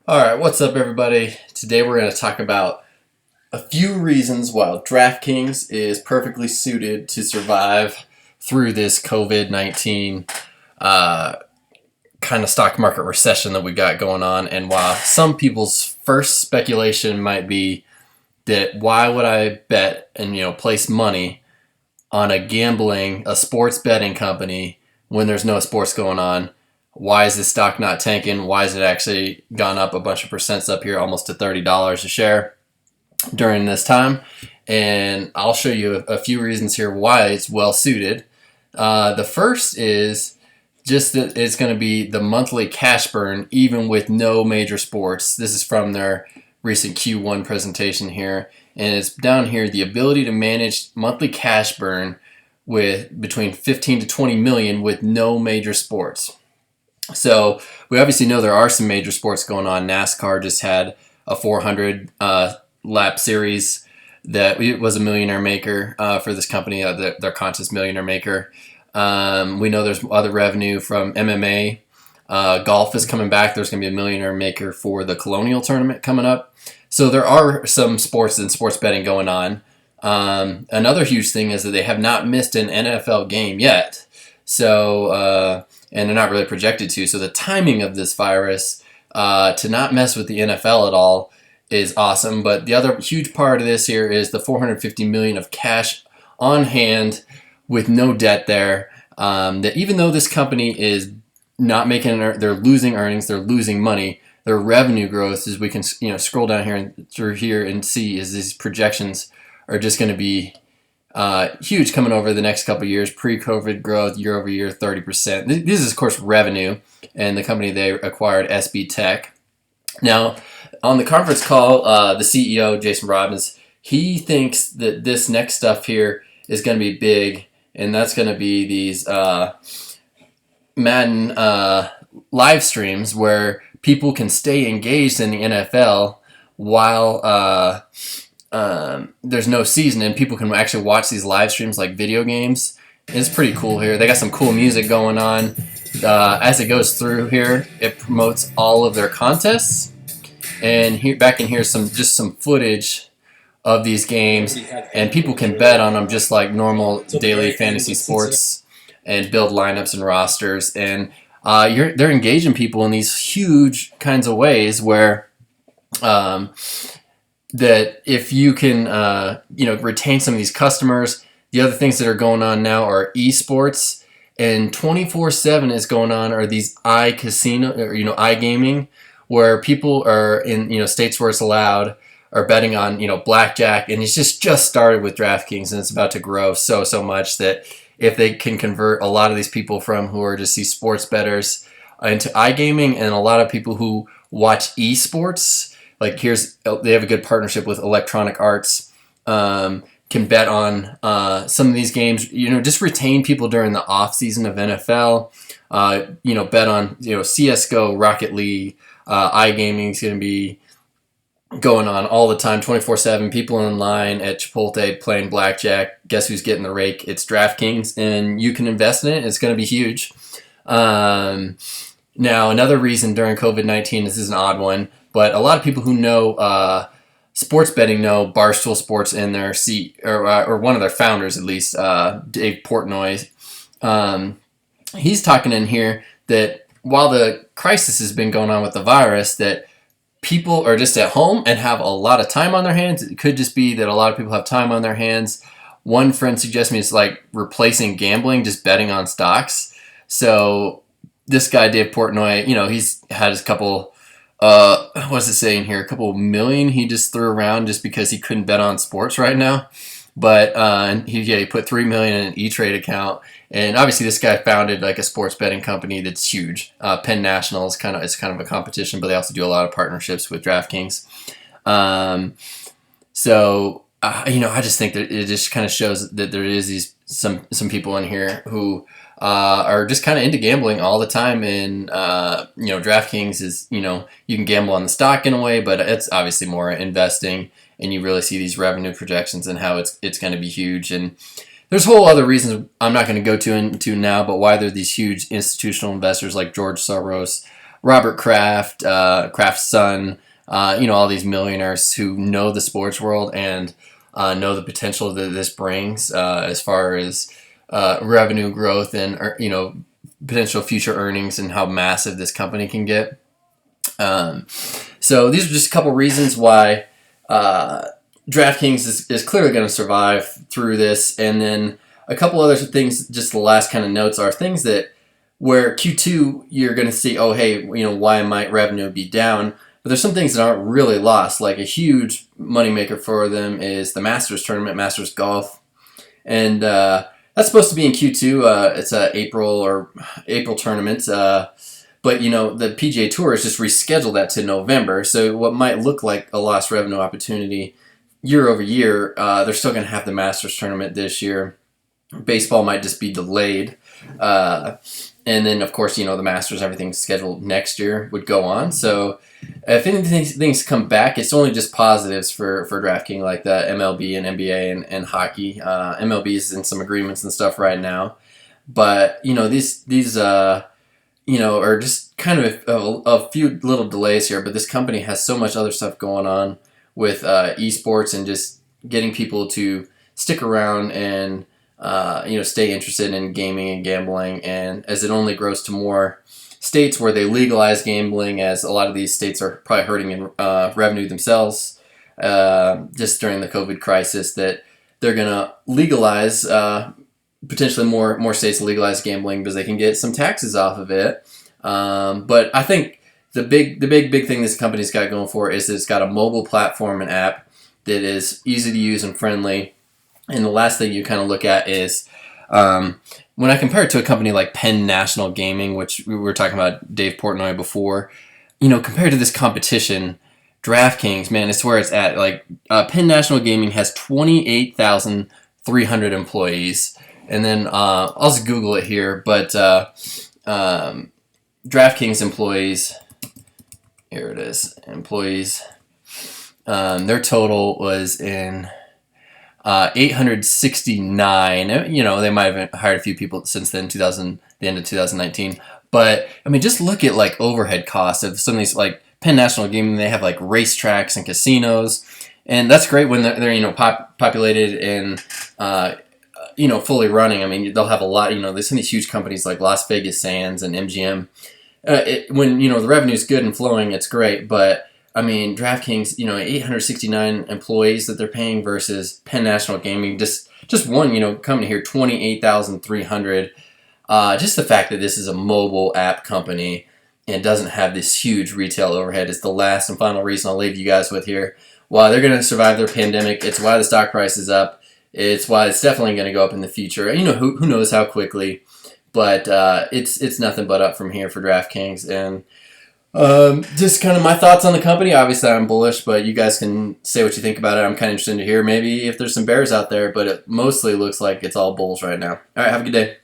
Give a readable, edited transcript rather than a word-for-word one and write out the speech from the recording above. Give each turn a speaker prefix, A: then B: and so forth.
A: All right, what's up, everybody? Today we're going to talk about a few reasons why DraftKings is perfectly suited to survive through this COVID-19 uh, kind of stock market recession that we got going on. And while some people's first speculation might be that why would I bet and place money on a sports betting company when there's no sports going on? Why is this stock not tanking? Why has it actually gone up a bunch of percents up here, almost to $30 a share during this time? And I'll show you a few reasons here why it's well suited. The first is just that it's going to be the monthly cash burn, even with no major sports. This is from their recent Q1 presentation here. And it's down here, the ability to manage monthly cash burn with between 15 to 20 million with no major sports. So we obviously know there are some major sports going on. NASCAR just had a 400 lap series that it was a millionaire maker for this company, their contest millionaire maker. We know there's other revenue from MMA. Golf is coming back. There's going to be a millionaire maker for the Colonial tournament coming up. So there are some sports and sports betting going on. Another huge thing is that they have not missed an NFL game yet. So, and they're not really projected to. So the timing of this virus to not mess with the NFL at all is awesome. But the other huge part of this here is the 450 million of cash on hand with no debt there. That even though this company is not making, they're losing earnings, they're losing money. Their revenue growth, as we can scroll down here and through here and see, is these projections are just going to be huge coming over the next couple of years. Pre-COVID growth year over year, 30%. This is, of course, revenue, and the company they acquired, SB Tech. Now, on the conference call, the CEO, Jason Robbins, he thinks that this next stuff here is going to be big, and that's going to be these Madden live streams where people can stay engaged in the NFL while there's no season, and people can actually watch these live streams like video games. It's pretty cool here. They got some cool music going on. As it goes through here, it promotes all of their contests. And here, back in here, some footage of these games, and people can bet on them just like normal daily fantasy sports, and build lineups and rosters. And they're engaging people in these huge kinds of ways where that if you can retain some of these customers. The other things that are going on now are esports, and 24/7 is going on are these iCasino or iGaming, where people are in states where it's allowed are betting on blackjack, and it's just started with DraftKings, and it's about to grow so much that if they can convert a lot of these people from who are just these sports bettors into iGaming, and a lot of people who watch esports, like they have a good partnership with Electronic Arts, can bet on some of these games. Just retain people during the off season of NFL. Bet on CS:GO, Rocket League, iGaming is going to be going on all the time, 24/7. People in line at Chipotle playing blackjack. Guess who's getting the rake? It's DraftKings, and you can invest in it. It's going to be huge. Now, another reason during COVID-19, this is an odd one, but a lot of people who know sports betting know Barstool Sports and their or one of their founders at least, Dave Portnoy. He's talking in here that while the crisis has been going on with the virus, that people are just at home and have a lot of time on their hands. It could just be that a lot of people have time on their hands. One friend suggested me it's like replacing gambling, just betting on stocks. So this guy, Dave Portnoy, he's had his couple, what's it saying here? A couple million he just threw around just because he couldn't bet on sports right now. But he put $3 million in an E-Trade account, and obviously this guy founded like a sports betting company that's huge. Penn National is kind of a competition, but they also do a lot of partnerships with DraftKings. I just think that it just kind of shows that there is some people in here who are just kind of into gambling all the time, and DraftKings is you can gamble on the stock in a way, but it's obviously more investing. And you really see these revenue projections and how it's going to be huge. And there's whole other reasons I'm not going to go into now, but why there are these huge institutional investors like George Soros Robert Kraft, Kraft's son, all these millionaires who know the sports world and know the potential that this brings as far as revenue growth and potential future earnings and how massive this company can get. So these are just a couple reasons why DraftKings is clearly going to survive through this, and then a couple other things. Just the last kind of notes are things that where Q2 you're going to see, oh hey, why might revenue be down? But there's some things that aren't really lost. Like a huge moneymaker for them is the Masters tournament, Masters Golf, and that's supposed to be in Q2. It's a April tournament. But the PGA Tour has just rescheduled that to November. So what might look like a lost revenue opportunity year over year, they're still going to have the Masters tournament this year. Baseball might just be delayed. And then, of course, the Masters, everything's scheduled next year would go on. So if anything, things come back, it's only just positives for DraftKings, like the MLB and NBA and hockey. MLB's in some agreements and stuff right now. But, these are just kind of a few little delays here. But this company has so much other stuff going on with esports and just getting people to stick around and stay interested in gaming and gambling. And as it only grows to more states where they legalize gambling, as a lot of these states are probably hurting in revenue themselves, just during the COVID crisis, that they're going to legalize, potentially more states legalize gambling because they can get some taxes off of it. But I think the big thing this company's got going for it is that it's got a mobile platform and app that is easy to use and friendly. And the last thing you kind of look at is when I compare it to a company like Penn National Gaming, which we were talking about Dave Portnoy before, compared to this competition, DraftKings, man, it's where it's at. Like Penn National Gaming has 28,300 employees. And then I'll just Google it here, but DraftKings employees, here it is, employees, their total was in 869. They might have hired a few people since then, the end of 2019. But I mean, just look at like overhead costs of some of these, like Penn National Gaming. They have like racetracks and casinos, and that's great when they're populated and fully running. I mean, they'll have a lot. There's some of these huge companies like Las Vegas Sands and MGM. When the revenue is good and flowing, it's great, but I mean, DraftKings, 869 employees that they're paying versus Penn National Gaming, just one, company here, 28,300. Just the fact that this is a mobile app company and doesn't have this huge retail overhead is the last and final reason I'll leave you guys with here. Why they're going to survive their pandemic. It's why the stock price is up. It's why it's definitely going to go up in the future. Who knows how quickly, but it's nothing but up from here for DraftKings. And just kind of my thoughts on the company. Obviously, I'm bullish, but you guys can say what you think about it. I'm kind of interested to hear maybe if there's some bears out there, but it mostly looks like it's all bulls right now. All right, have a good day.